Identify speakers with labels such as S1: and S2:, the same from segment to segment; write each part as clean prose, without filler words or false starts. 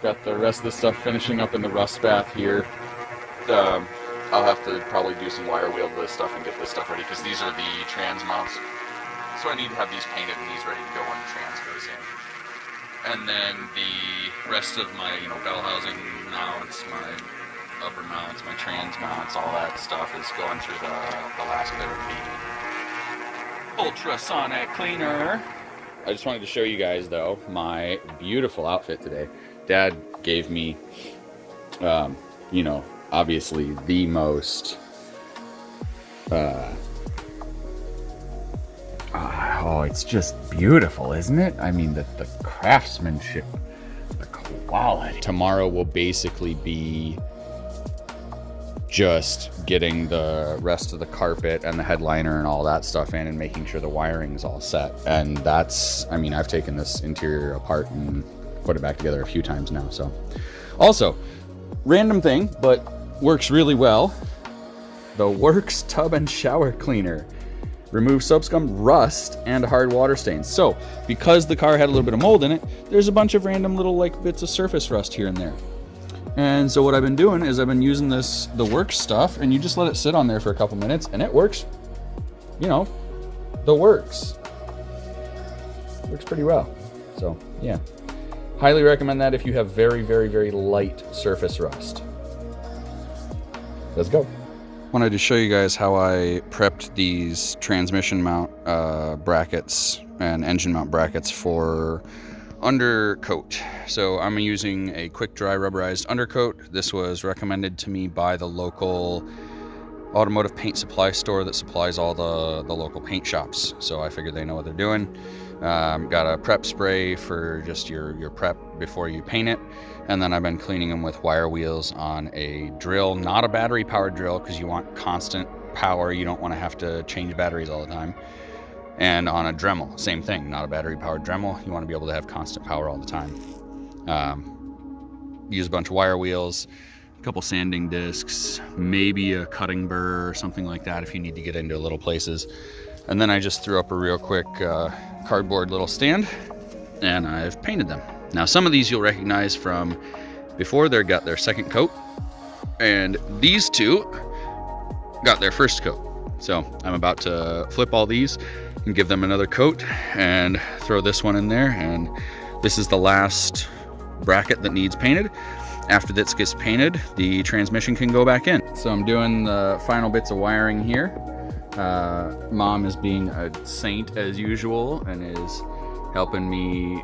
S1: Got the rest of the stuff finishing up in the rust bath here. I'll have to probably do some wire wheel this stuff and get this stuff ready because these are the trans mounts. So I need to have these painted and these ready to go when the trans goes in. And then the rest of my, bell housing mounts, my upper mounts, my trans mounts, all that stuff is going through the last bit of the ultrasonic cleaner. I just wanted to show you guys, though, my beautiful outfit today. Dad gave me, obviously the most, it's just beautiful, isn't it? I mean, the craftsmanship, the quality. Tomorrow will basically be just getting the rest of the carpet and the headliner and all that stuff in and making sure the wiring's all set. And that's, I've taken this interior apart and put it back together a few times now. So also, random thing, but works really well. The Works Tub and Shower Cleaner. Remove soap scum, rust, and hard water stains. So, because the car had a little bit of mold in it, there's a bunch of random little bits of surface rust here and there. And so what I've been doing is I've been using the Works stuff, and you just let it sit on there for a couple minutes, and it works, the works. Works pretty well. So, yeah. Highly recommend that if you have very, very, very light surface rust. Let's go. Wanted to show you guys how I prepped these transmission mount brackets and engine mount brackets for undercoat. So I'm using a quick dry rubberized undercoat. This was recommended to me by the local automotive paint supply store that supplies all the local paint shops. So I figured they know what they're doing. Got a prep spray for just your prep before you paint it. And then I've been cleaning them with wire wheels on a drill, not a battery powered drill because you want constant power. You don't want to have to change batteries all the time. And on a Dremel, same thing, not a battery powered Dremel. You want to be able to have constant power all the time. Use a bunch of wire wheels, a couple sanding discs, maybe a cutting burr or something like that if you need to get into little places. And then I just threw up a real quick cardboard little stand and I've painted them. Now some of these you'll recognize from before they got their second coat, and these two got their first coat. So I'm about to flip all these and give them another coat and throw this one in there, and this is the last bracket that needs painted. After this gets painted, the transmission can go back in. So I'm doing the final bits of wiring here. Mom is being a saint as usual and is helping me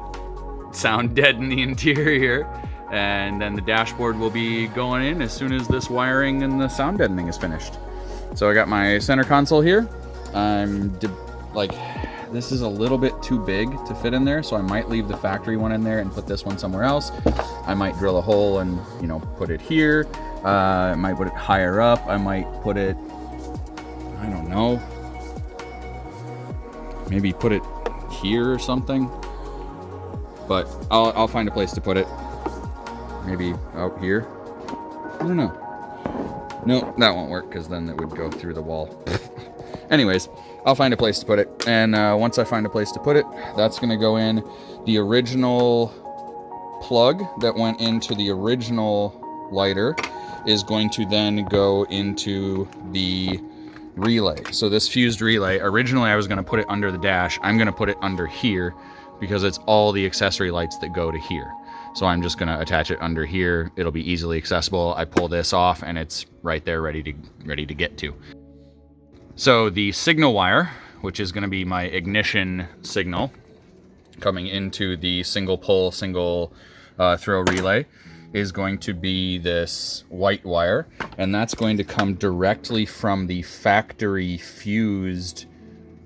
S1: sound deaden the interior, and then the dashboard will be going in as soon as this wiring and the sound deadening is finished. So I got my center console here. This is a little bit too big to fit in there, so I might leave the factory one in there and put this one somewhere else. I might drill a hole and put it here. I might put it higher up. I might put it, I don't know, maybe put it here or something. But I'll find a place to put it. Maybe out here. I don't know. No, that won't work because then it would go through the wall. Anyways, I'll find a place to put it. And once I find a place to put it, that's going to go in. The original plug that went into the original lighter is going to then go into the relay. So this fused relay, originally I was going to put it under the dash. I'm going to put it under here because it's all the accessory lights that go to here. So I'm just going to attach it under here. It'll be easily accessible. I pull this off and it's right there ready to get to. So the signal wire, which is going to be my ignition signal coming into the single pull, single throw relay, is going to be this white wire, and that's going to come directly from the factory fused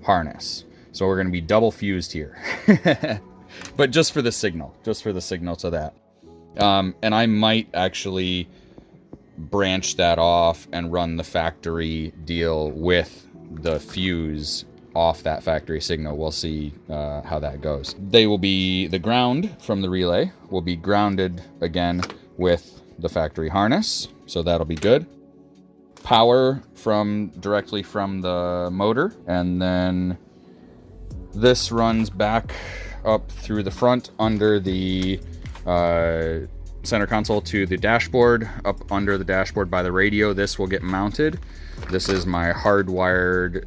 S1: harness. So we're going to be double fused here. But just for the signal to that. And I might actually branch that off and run the factory deal with the fuse off that factory signal. We'll see how that goes. The ground from the relay will be grounded again with the factory harness, so that'll be good. Power directly from the motor, and then this runs back up through the front under the center console to the dashboard. Up under the dashboard by the radio, this will get mounted. This is my hardwired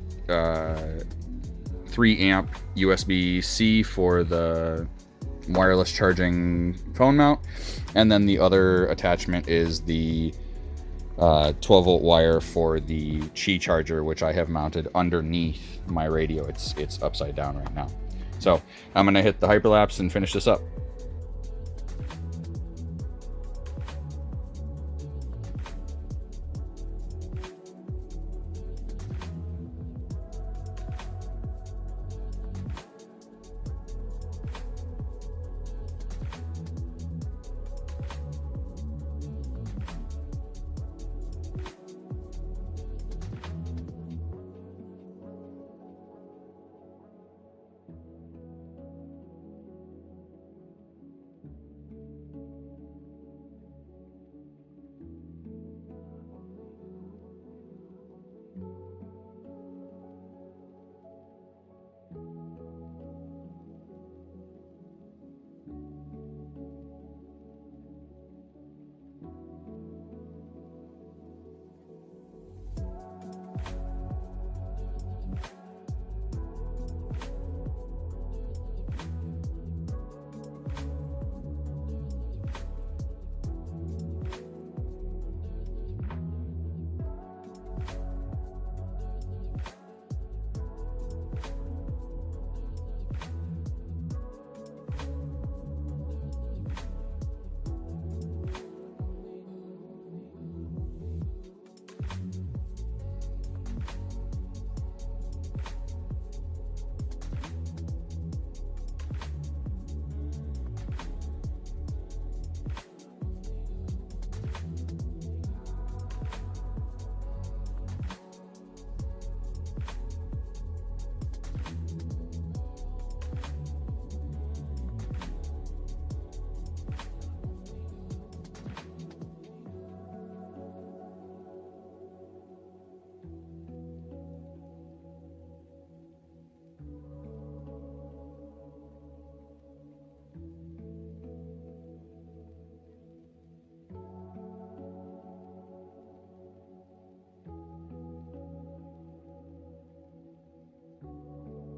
S1: 3 amp USB-C for the wireless charging phone mount. And then the other attachment is the 12 volt wire for the Qi charger, which I have mounted underneath my radio. It's upside down right now. So I'm gonna hit the hyperlapse and finish this up.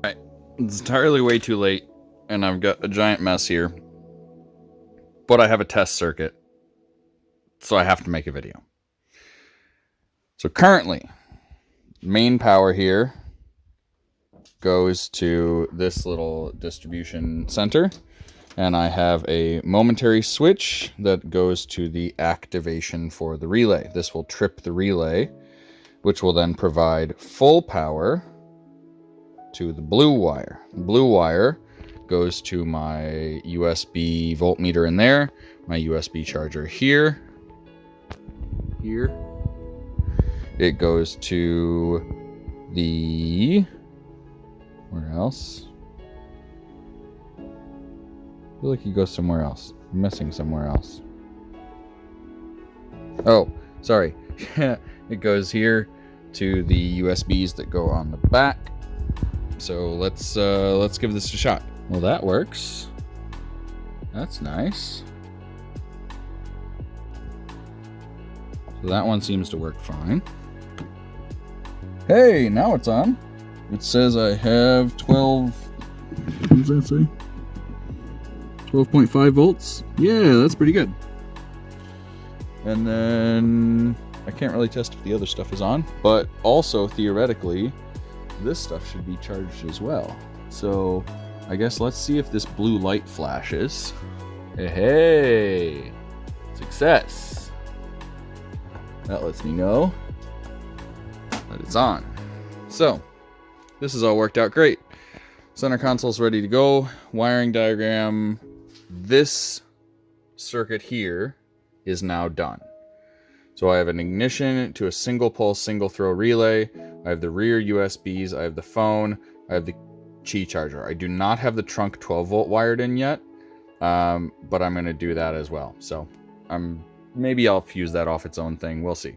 S1: Alright, it's entirely way too late, and I've got a giant mess here. But I have a test circuit, so I have to make a video. So currently, main power here goes to this little distribution center, and I have a momentary switch that goes to the activation for the relay. This will trip the relay, which will then provide full power to the blue wire. The blue wire goes to my USB voltmeter in there, my USB charger here. It goes to the... where else? I feel like it goes somewhere else. I'm missing somewhere else. Oh, sorry. It goes here to the USBs that go on the back. So let's give this a shot. Well, that works. That's nice. So that one seems to work fine. Hey, now it's on. It says I have 12... what does that say? 12.5 volts. Yeah, that's pretty good. And then I can't really test if the other stuff is on, but also theoretically, this stuff should be charged as well. So I guess let's see if this blue light flashes. Hey, success. That lets me know that it's on. So this has all worked out great. Center console's ready to go. Wiring diagram. This circuit here is now done. So I have an ignition to a single pulse, single throw relay. I have the rear USBs. I have the phone. I have the Qi charger. I do not have the trunk 12 volt wired in yet, but I'm going to do that as well. So maybe I'll fuse that off its own thing. We'll see.